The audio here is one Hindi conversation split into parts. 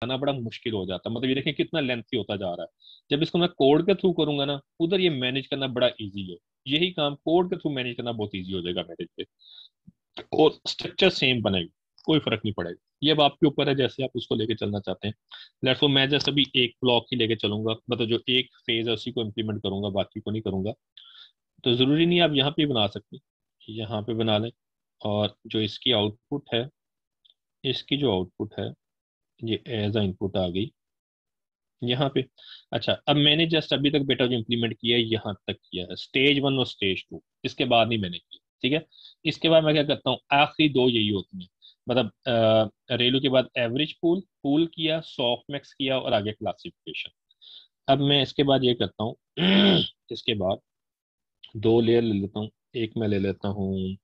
आना बड़ा मुश्किल हो जाता है। मतलब ये देखें कितना लेंथी होता जा रहा है। जब इसको मैं कोड के थ्रू करूंगा ना, उधर ये मैनेज करना बड़ा इजी है। यही काम कोड के थ्रू मैनेज करना बहुत इजी हो जाएगा मेरे पे, और स्ट्रक्चर सेम बनेगा, कोई फर्क नहीं पड़ेगा। ये अब आपके ऊपर है, जैसे आप उसको लेके चलना चाहते हैं। लेट्स सो मैं जैसे अभी एक ब्लॉक ही लेके चलूंगा, मतलब जो एक फेज है उसी को इम्प्लीमेंट करूंगा, बाकी को नहीं करूंगा। तो जरूरी नहीं आप यहाँ पे ही बना सकते, यहाँ पे बना लें। और जो इसकी आउटपुट है, इसकी जो आउटपुट है ये एज अ इनपुट आ गई यहाँ पे। अच्छा, अब मैंने जस्ट अभी तक बेटा जो इम्प्लीमेंट किया है यहाँ तक किया है, स्टेज 1 और स्टेज 2, इसके बाद नहीं मैंने किया। ठीक है, इसके बाद मैं क्या करता हूँ, आखिरी दो यही होती हैं। मतलब रेलू के बाद एवरेज पूल पूल किया, सॉफ्ट मैक्स किया, और आगे क्लासिफिकेशन। अब मैं इसके बाद ये करता हूँ इसके बाद दो लेयर ले लेता हूँ। एक मैं ले लेता हूँ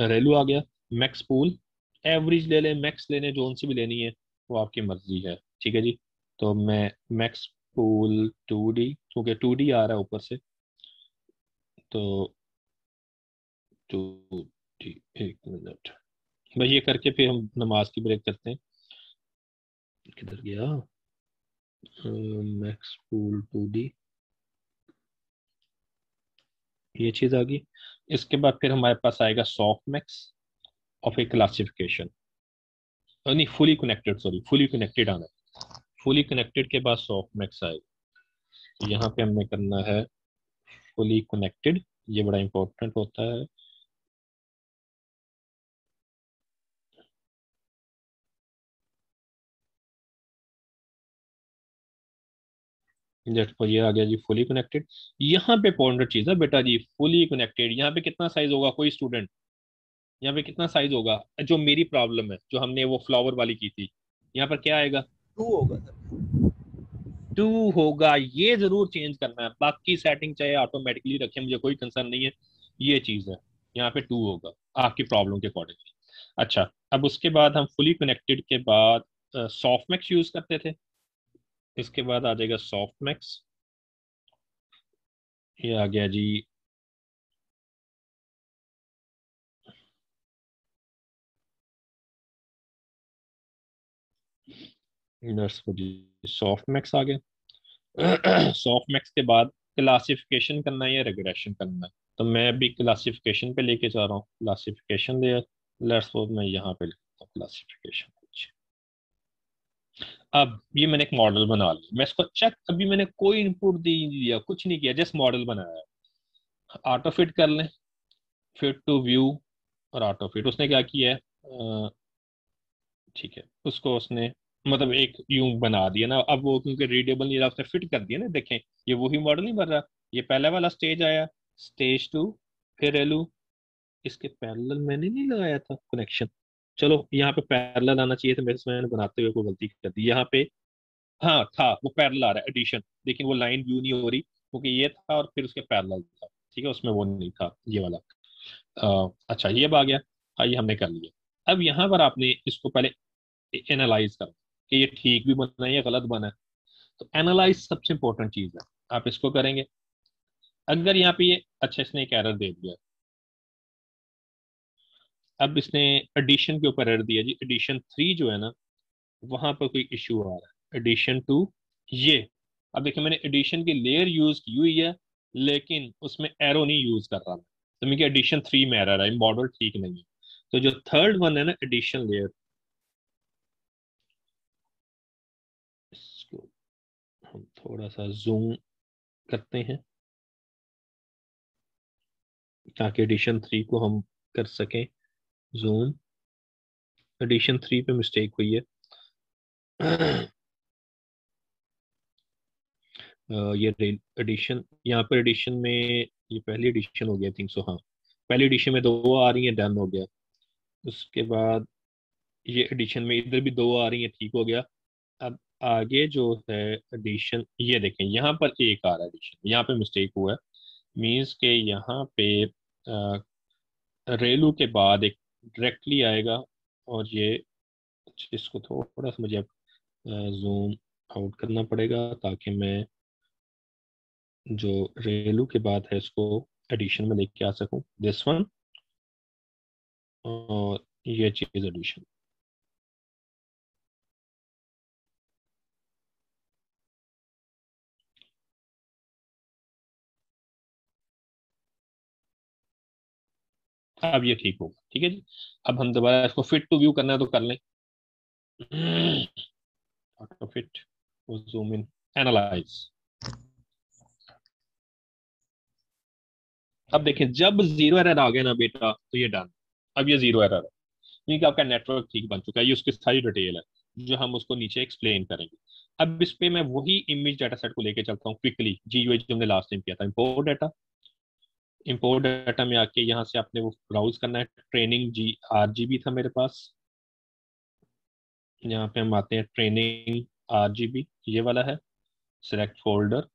रेलू आ गया, मैक्स पूल, एवरेज ले लें, मैक्स लेने, जोन सी भी लेनी है वो आपकी मर्जी है। ठीक है जी। तो मैं मैक्स पूल 2D, क्योंकि 2D आ रहा है ऊपर से, तो 2D, एक मिनट भाई, ये करके फिर हम नमाज की ब्रेक करते हैं। किधर गया, मैक्स पूल 2D, ये चीज आ गई। इसके बाद फिर हमारे पास आएगा सॉफ्ट मैक्स और फिर क्लासिफिकेशन, नहीं fully connected, sorry fully connected आना है। फुली कनेक्टेड के बाद सॉफ्ट मैक्स आएगा। तो यहाँ पे हमने करना है फुली कनेक्टेड, ये बड़ा इंपॉर्टेंट होता है। देखो ये आ गया जी फुली कनेक्टेड। यहाँ पे पॉइंटर चीज है बेटा जी, फुली कनेक्टेड यहाँ पे कितना साइज होगा, कोई स्टूडेंट यहाँ पे कितना साइज होगा, जो मेरी प्रॉब्लम है जो हमने वो फ्लावर वाली की थी, यहाँ पर क्या आएगा, 2 होगा सर। 2 होगा। ये जरूर चेंज करना है, बाकी सेटिंग चाहे ऑटोमेटिकली रखे, मुझे कोई कंसर्न नहीं है। ये चीज है, यहाँ पे 2 होगा आपकी प्रॉब्लम के अकॉर्डिंगली। अच्छा, अब उसके बाद हम फुली कनेक्टेड के बाद सॉफ्ट मैक्स यूज करते थे। इसके बाद आ जाएगा सॉफ्ट मैक्स, ये आ गया जी। सॉफ्ट मैक्स आ गया। सॉफ्ट मैक्स के बाद क्लासिफिकेशन करना है या रिग्रेशन करना है, तो मैं अभी क्लासिफिकेशन पे लेके जा रहा हूँ। क्लासिफिकेशन ले, लेट्स सपोज मैं यहाँ पे लिखता हूँ क्लासिफिकेशन। अब ये मैंने एक मॉडल बना लिया, मैं इसको चेक, अभी मैंने कोई इनपुट दी नहीं दिया, कुछ नहीं किया, जस्ट मॉडल बनाया है। ऑटो फिट कर लें, फिट टू व्यू, और ऑटो फिट उसने क्या किया है, ठीक है, उसको उसने मतलब एक यूं बना दिया ना। अब वो क्योंकि रीडेबल नहीं रहा, उसने फिट कर दिया ना, देखें ये वही मॉडल नहीं बन रहा। ये पहले वाला स्टेज आया, स्टेज 2, फिर एलू, इसके पैरेलल मैंने नहीं लगाया था कनेक्शन। चलो यहाँ पे पैरेलल आना चाहिए था मेरे से, मैंने बनाते हुए कोई गलती कर दी यहाँ पे। हाँ था, वो पैरेलल आ रहा है एडिशन, लेकिन वो लाइन व्यू नहीं हो रही, क्योंकि ये था और फिर उसके पैरेलल था। ठीक है, उसमें वो नहीं था ये वाला। अच्छा ये अब आ गया। हाँ ये हमने कर लिया। अब यहाँ पर आपने इसको पहले एनालाइज करो कि ये ठीक भी बना है या गलत बना है। तो एनालाइज सबसे इंपॉर्टेंट चीज है, आप इसको करेंगे। अगर यहाँ पे ये, अच्छा इसने एक एरर दे दिया, अब इसने एडिशन के ऊपर एरर दिया जी, एडिशन 3 जो है ना, वहां पर कोई इश्यू आ रहा है, एडिशन 2, ये। अब देखिए मैंने एडिशन की लेयर यूज की हुई है, लेकिन उसमें एरो नहीं यूज कर रहा मैं, तो मुझे एडिशन 3 में एरर है, मॉडल ठीक नहीं है। तो जो थर्ड वन है ना, एडिशन लेयर, इसको हम थोड़ा सा जूम करते हैं ताकि एडिशन 3 को हम कर सकें जूम। एडिशन 3 पे मिस्टेक हुई है। ये एडिशन, यहाँ पर एडिशन में ये पहली एडिशन हो गया थिंक सो, हाँ पहली एडिशन में दो आ रही है, डन हो गया। उसके बाद ये एडिशन में इधर भी दो आ रही है, ठीक हो गया। अब आगे जो है एडिशन, ये देखें यहाँ पर एक आ रहा है एडिशन, यहाँ पे मिस्टेक हुआ है। मीन्स के यहाँ पे रेलू के बाद एक डायरेक्टली आएगा, और ये इसको थोड़ा सा मुझे जूम आउट करना पड़ेगा ताकि मैं जो रेलू के बाद है इसको एडिशन में लेके आ सकूं, दिस वन, और ये चीज एडिशन। अब ये ठीक होगा, ठीक है जी। अब हम दोबारा इसको फिट टू व्यू करना है तो कर लें। Auto fit, zoom in, analyse. अब देखिए जब जीरो एरर आ गया ना बेटा तो ये डन। अब ये जीरो एरर है क्योंकि आपका नेटवर्क ठीक बन चुका है, ये उसकी सारी डिटेल है जो हम उसको नीचे एक्सप्लेन करेंगे। अब इस पे मैं वही इमेज डाटा सेट को लेके चलता हूँ क्विकली, जीयूआई जो हमने लास्ट टाइम किया था। इंपोर्ट डाटा, इंपोर्ट डाटा में आके यहाँ से आपने वो ब्राउज करना है। ट्रेनिंग जी आरजीबी था मेरे पास, यहाँ पे हम आते हैं ट्रेनिंग आरजीबी, ये वाला है। सिलेक्ट फोल्डर,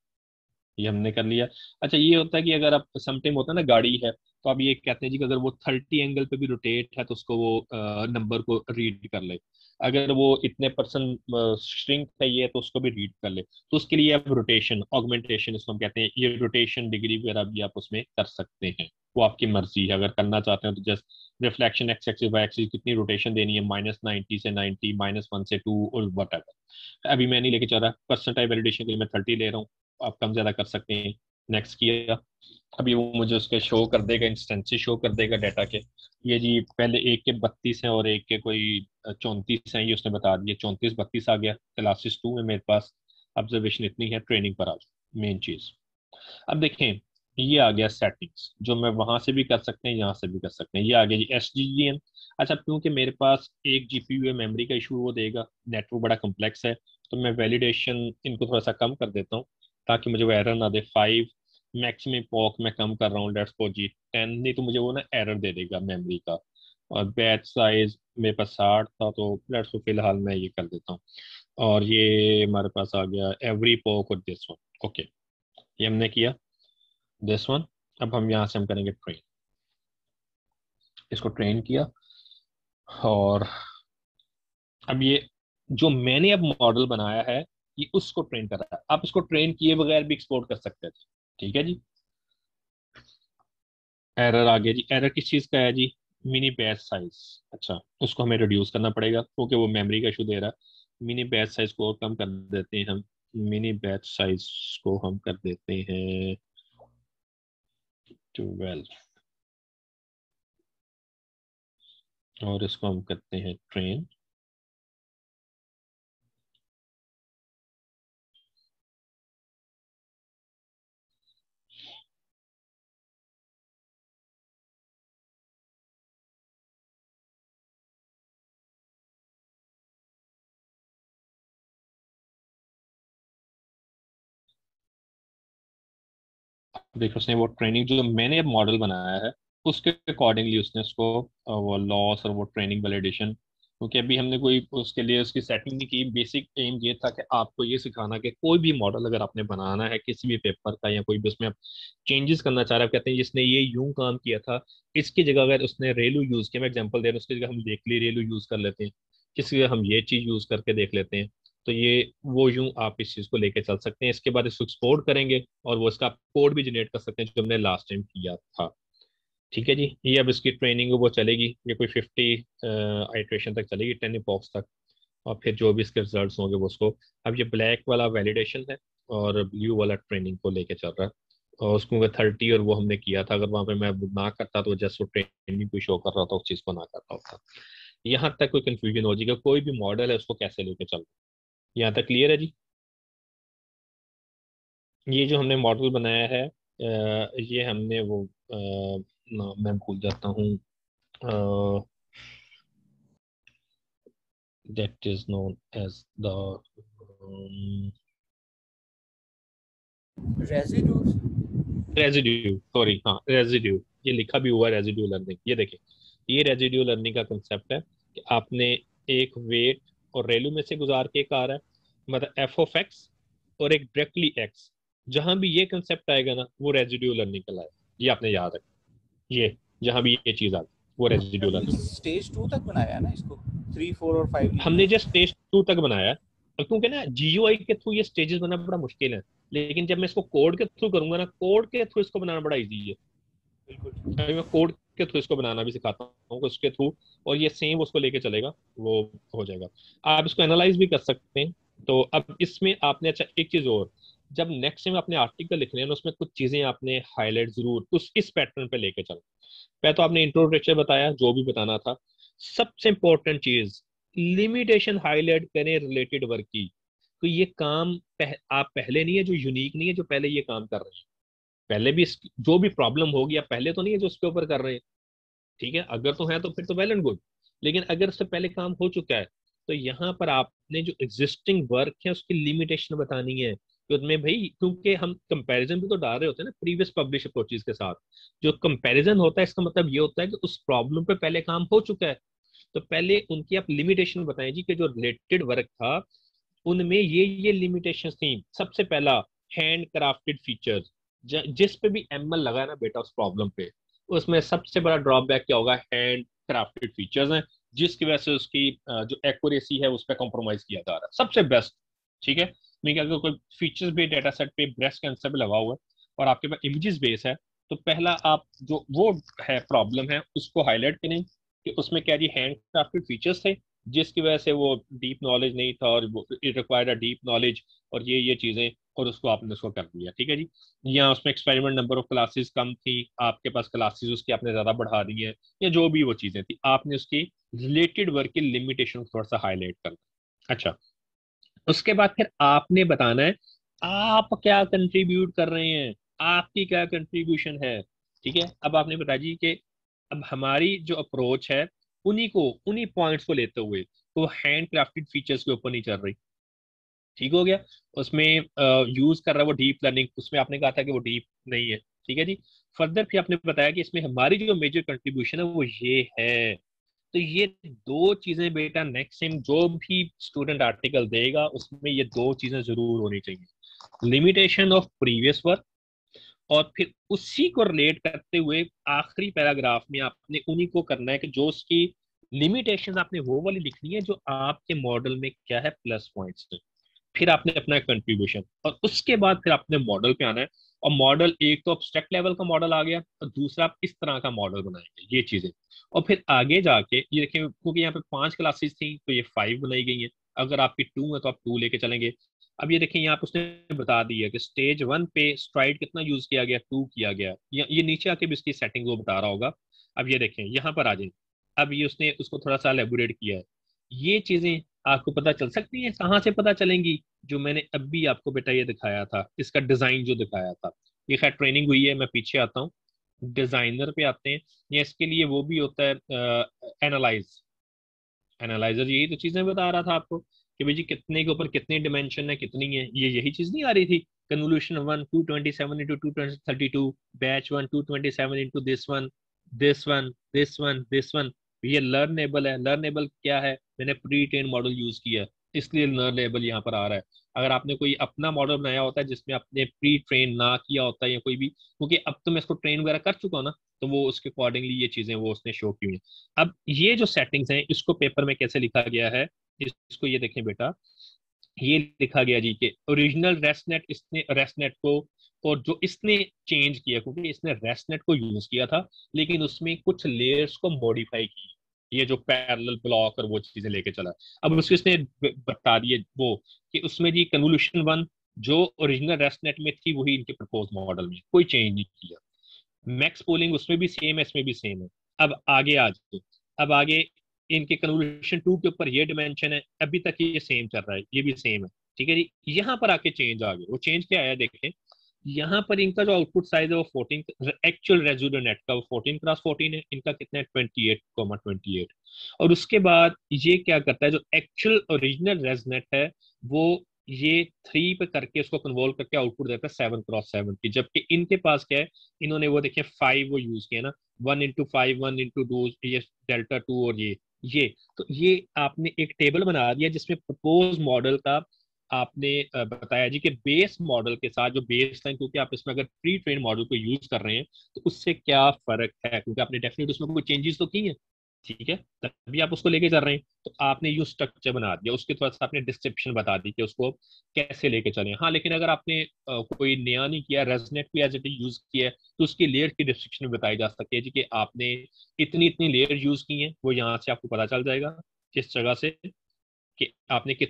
ये हमने कर लिया। अच्छा ये होता है कि अगर आप समटाइम होता है ना गाड़ी है तो आप ये कहते हैं जी कि अगर वो 30 एंगल पे भी रोटेट है तो उसको वो नंबर को रीड कर ले। अगर वो इतने परसेंट श्रिंक है ये तो उसको भी रीड कर ले। तो उसके लिए आप रोटेशन ऑगमेंटेशन इसको हम कहते हैं, ये रोटेशन डिग्री वगैरह भी आप उसमें कर सकते हैं। वो आपकी मर्जी है, अगर करना चाहते हैं तो just reflection X axis Y axis कितनी रोटेशन देनी है, -90 से 90, -1 से 2 और वट एवर। अभी मैं नहीं लेके चल रहा, पर्सन टाइप वैलिडेशन के लिए मैं 30 ले रहा हूँ, आप कम ज्यादा कर सकते हैं। नेक्स्ट किया, अभी वो मुझे उसके शो कर देगा, इंस्टेंसी शो कर देगा डाटा के। ये जी पहले एक के 32 हैं और एक के कोई 34 हैं, ये उसने बता दिया। 34 32 आ गया, क्लासेस 2 में मेरे पास ऑब्जर्वेशन इतनी है। ट्रेनिंग पर आ जाओ, मेन चीज। अब देखें, ये आ गया सेटिंग्स, जो मैं वहां से भी कर सकते हैं, यहाँ से भी कर सकते हैं। ये आ गया जी SGGN। अच्छा क्योंकि मेरे पास एक जीपीयू है, मेमोरी का इशू वो देगा, नेटवर्क बड़ा कम्प्लेक्स है, तो मैं वैलिडेशन इनको थोड़ा सा कम कर देता हूँ ताकि मुझे वो एरर ना दे। 5 मैक्सिमम पॉक मैं कम कर रहा हूँ, लेट्स सपोज जी 10, नहीं तो मुझे वो ना एरर दे देगा मेमोरी का। और बैच साइज मेरे पास 60 था तो लेट्स फिलहाल मैं ये कर देता हूँ। और ये हमारे पास आ गया एवरी पॉक और दिस वन। ओके, ये हमने किया दिस वन। अब हम यहाँ से हम करेंगे ट्रेन, इसको ट्रेन किया। और अब ये जो मैंने अब मॉडल बनाया है ये उसको ट्रेन कर रहा है। आप इसको ट्रेन किए बगैर भी एक्सपोर्ट कर सकते थे, ठीक है जी। एरर आ गया जी, एरर किस चीज का है जी? Mini batch size. अच्छा, उसको हमें रिड्यूस करना पड़ेगा क्योंकि वो मेमोरी का इशू दे रहा है। मिनी बैच साइज को कम कर देते हैं हम। मिनी बैच साइज को हम कर देते हैं 12, और इसको हम करते हैं ट्रेन। देखो उसने वो ट्रेनिंग जो मैंने अब मॉडल बनाया है उसके अकॉर्डिंगली उसने उसको वो लॉस और वो ट्रेनिंग वैलिडेशन, क्योंकि अभी हमने कोई उसके लिए उसकी सेटिंग नहीं की। बेसिक एम ये था कि आपको ये सिखाना कि कोई भी मॉडल अगर आपने बनाना है किसी भी पेपर का या कोई भी उसमें आप चेंजेस करना चाह रहे हैं, आप कहते हैं जिसने ये यूं काम किया था इसकी जगह अगर उसने रेलू यूज किया, मैं एग्जाम्पल दे रहा हूँ, उसकी जगह हम देखली रेलू यूज कर लेते हैं, किसी जगह हम ये चीज यूज करके देख लेते हैं। तो ये वो यूं आप इस चीज को लेके चल सकते हैं। इसके बाद इसको एक्सपोर्ट करेंगे और वो इसका कोड भी जनरेट कर सकते हैं जो हमने लास्ट टाइम किया था। ठीक है जी, ये अब इसकी ट्रेनिंग वो चलेगी, ये कोई 50 आइट्रेशन तक चलेगी, 10 इपॉक्स तक। और फिर जो भी इसके रिजल्ट्स होंगे वो उसको, अब ये ब्लैक वाला वैलिडेशन है और ब्लू वाला ट्रेनिंग को लेके चल रहा है। और उसको 30 और वो हमने किया था, अगर वहां पे मैं वो ना करता तो जस्ट वो ट्रेनिंग को शो कर रहा था, उस चीज को ना करता होता। यहाँ तक कोई कंफ्यूजन हो जाएगा, कोई भी मॉडल है उसको कैसे लेके चल, यहाँ तक क्लियर है जी। ये जो हमने मॉडल बनाया है ये हमने वो नाम मैं भूल जाता हूँ, that is known as the residues. Residue, sorry हाँ रेजिड्यू, ये लिखा भी हुआ है रेजिड्यू लर्निंग। ये देखिए, ये रेजिड्यू लर्निंग का कंसेप्ट है कि आपने एक वेट और रेलू में से गुजार के एक आ रहा है, मतलब f(x) और एक डायरेक्टली x, जहां भी ये कंसेप्ट आएगा ना वो रेजिड्यू लर्निंग कहलाएगा। ये आपने याद रखना, ये जहां भी ये चीज आ गई वो रेजिड्यू अभी लर्निंग। स्टेज 2 तक बनाया है ना इसको, 3 4 और 5 नहीं हमने बनाया। जस्ट स्टेज 2 तक बनाया है, और क्योंकि ना जीयूआई के थ्रू ये स्टेजेस बनाना बड़ा मुश्किल है, लेकिन जब मैं इसको कोड के थ्रू करूंगा ना, कोड के थ्रू इसको बनाना बड़ा इजी है। बिल्कुल। अभी मैं कोड के थ्रू इसको बनाना भी सिखाता हूँ उसके थ्रू, और ये सेम उसको लेके चलेगा, वो हो जाएगा। आप इसको एनालाइज भी कर सकते हैं। तो अब इसमें आपने, अच्छा एक चीज और, जब नेक्स्ट टाइम आपने आर्टिकल लिखने हैं ना, उसमें कुछ चीजें आपने हाईलाइट जरूर उस इस पैटर्न पे लेके चलो। पहले तो आपने इंट्रोडक्शन बताया जो भी बताना था। सबसे इंपॉर्टेंट चीज, लिमिटेशन हाईलाइट करें रिलेटेड वर्क की। तो ये काम आप पहले नहीं है जो यूनिक नहीं है जो पहले ये काम कर रहे हैं। पहले भी जो भी प्रॉब्लम होगी आप पहले तो नहीं है जो उसके ऊपर कर रहे हैं। ठीक है, अगर तो है तो फिर तो वेल एंड गुड। लेकिन अगर उससे पहले काम हो चुका है तो यहाँ पर आपने जो एग्जिस्टिंग वर्क है उसकी लिमिटेशन बतानी है कि उसमें भाई, क्योंकि हम कंपैरिजन भी तो डाल रहे होते हैं ना प्रीवियस पब्लिश अप्रोचेज के साथ। जो कंपैरिजन होता है इसका मतलब ये होता है कि उस प्रॉब्लम पे पहले काम हो चुका है। तो पहले उनकी आप लिमिटेशन बताएं जी कि जो रिलेटेड वर्क था उनमें ये लिमिटेशंस थी। सबसे पहला, हैंड क्राफ्टेड फीचर्स। जिस पे भी एमएल लगा है ना बेटा उस प्रॉब्लम पे, उसमें सबसे बड़ा ड्रॉबैक क्या होगा, हैंड क्राफ्टेड फीचर्स हैं, जिसकी वजह से उसकी जो एक्यूरेसी है उस पर कॉम्प्रोमाइज किया जा रहा है। सबसे बेस्ट। ठीक है, मैं अगर कोई फीचर्स भी डेटा सेट पे ब्रेस्ट कैंसर पे लगा हुआ है और आपके पास इमेजेस बेस है, तो पहला आप जो वो है प्रॉब्लम है उसको हाईलाइट करें कि उसमें क्या जी हैंड क्राफ्टेड फीचर्स थे, जिसकी वजह से वो डीप नॉलेज नहीं था और it required a deep knowledge और ये चीजें, और उसको आपने उसको कर दिया। ठीक है जी। या उसमें एक्सपेरिमेंट नंबर ऑफ क्लासेस कम थी, आपके पास क्लासेस उसकी आपने ज्यादा बढ़ा दी है, या जो भी वो चीजें थी आपने उसकी रिलेटेड वर्क की लिमिटेशन थोड़ा सा हाईलाइट करना। अच्छा, उसके बाद फिर आपने बताना है आप क्या कंट्रीब्यूट कर रहे हैं, आपकी क्या कंट्रीब्यूशन है। ठीक है, अब आपने बताया जी कि अब हमारी जो अप्रोच है उन्हीं पॉइंट्स को लेते हुए तो हैंड क्राफ्टेड फीचर्स के ऊपर नहीं चल रही। ठीक हो गया। उसमें यूज कर रहा है वो डीप लर्निंग, उसमें आपने कहा था कि वो डीप नहीं है। ठीक है जी। फर्दर फिर आपने बताया कि इसमें हमारी जो मेजर कंट्रीब्यूशन है वो ये है। तो ये दो चीजें बेटा नेक्स्ट टाइम जो भी स्टूडेंट आर्टिकल देगा उसमें ये दो चीजें जरूर होनी चाहिए, लिमिटेशन ऑफ प्रीवियस वर्क, और फिर उसी को रिलेट करते हुए आखिरी पैराग्राफ में आपने उन्हीं को करना है कि जो उसकी लिमिटेशन आपने वो वाली लिखनी है जो आपके मॉडल में क्या है प्लस पॉइंट्स है। फिर आपने अपना कंट्रीब्यूशन, और उसके बाद फिर आपने मॉडल पे आना है। और मॉडल एक तो अब्स्ट्रैक्ट लेवल का मॉडल आ गया और दूसरा आप इस तरह का मॉडल बनाएंगे, ये चीजें। और फिर आगे जाके ये देखिए, क्योंकि यहाँ पे 5 क्लासेस थी तो ये 5 बनाई गई हैं। अगर आपकी 2 है तो आप 2 लेके चलेंगे। अब ये देखिए यहाँ पे उसने बता दिया कि स्टेज 1 पे स्ट्राइड कितना यूज किया गया, 2 किया गया। ये नीचे आके भी इसकी सेटिंग वो बता रहा होगा। अब ये देखें यहाँ पर आ जाए, अब ये उसने उसको थोड़ा सा एलेबोरेट किया है। ये चीजें आपको पता चल सकती हैं, कहाँ से पता चलेंगी, जो मैंने अभी आपको बेटा ये दिखाया था, इसका डिजाइन जो दिखाया था। ये खैर ट्रेनिंग हुई है, मैं पीछे आता हूँ, डिजाइनर पे आते हैं। या इसके लिए वो भी होता है एनालाइज, एनालाइजर। यही तो चीजें बता रहा था आपको कि भाई जी कितने के ऊपर कितनी डिमेंशन है, कितनी है, ये यही चीज नहीं आ रही थी। Convolution 1 227 into 232, batch 1 227 into this one. ये लर्नेबल है। लर्नेबल क्या है, मैंने प्री ट्रेन मॉडल यूज किया है इसलिए लर्नेबल यहाँ पर आ रहा है। अगर आपने कोई अपना मॉडल बनाया होता है जिसमें आपने प्री ट्रेन ना किया होता है या कोई भी, क्योंकि अब तो मैं इसको ट्रेन वगैरह कर चुका हूँ ना, तो वो उसके अकॉर्डिंगली ये चीजें वो उसने शो की हुई हैं। अब ये जो सेटिंग्स हैं इसको पेपर में कैसे लिखा गया है, इसको ये देखें बेटा। ये लिखा गया जी कि ओरिजिनल रेस्टनेट, इसने रेस्टनेट को, और जो इसने चेंज किया क्योंकि इसने रेस्टनेट को यूज किया था लेकिन उसमें कुछ लेयर्स को मॉडिफाई किया, ये जो पैरेलल ब्लॉक और वो चीजें लेके चला। अब उसको इसने बता दिए वो कि उसमें जी कन्वोल्यूशन 1 जो ओरिजिनल रेस्टनेट में थी वही इनके प्रपोज मॉडल में, कोई चेंज नहीं किया। मैक्स पोलिंग उसमें भी सेम है, इसमें भी सेम है। अब आगे आ जाओ, अब आगे इनके कन्वोल्यूशन 2 के ऊपर ये डिमेंशन है, अभी तक ये सेम चल रहा है, ये भी सेम है। ठीक है जी। यहाँ पर आके चेंज आ गया, वो चेंज क्या आया देखें। यहाँ पर इनका जो आउटपुट साइज है वो 14, एक्चुअल रेजोल्यूशन नेट का वो 14x14 है, इनका कितना है 28,28। और उसके बाद ये क्या करता है, जो एक्चुअल ओरिजिनल रेजनेट है वो ये 3 पे करके उसको कन्वर्ट करके आउटपुट देता है 7x7 की, जबकि इनके पास क्या है, इन्होंने वो देखिए 5 वो यूज किया ना, 1x5 1x2, ये डेल्टा 2 और ये तो ये आपने एक टेबल बना दिया जिसमें प्रपोज मॉडल का आपने बताया जी कि बेस मॉडल के साथ जो बेस लाइन, क्योंकि आप इसमें अगर प्री ट्रेन मॉडल को यूज कर रहे हैं तो उससे क्या फर्क है, क्योंकि आपने डेफिनेट उसमें कोई चेंजेस तो की है। ठीक है, तभी आप उसको लेके चल रहे हैं, तो आपने यू स्ट्रक्चर बना दिया, उसके थोड़ा सा आपने डिस्क्रिप्शन बता दी कि उसको कैसे लेके चले। हाँ, लेकिन अगर आपने कोई नया नहीं किया, रेजनेट भी एज इट यूज किया है, तो उसकी लेयर की डिस्क्रिप्शन भी बताई जा सकती है जी कि आपने इतनी इतनी लेयर यूज की है, वो यहाँ से आपको पता चल जाएगा किस जगह से कि आपने कितनी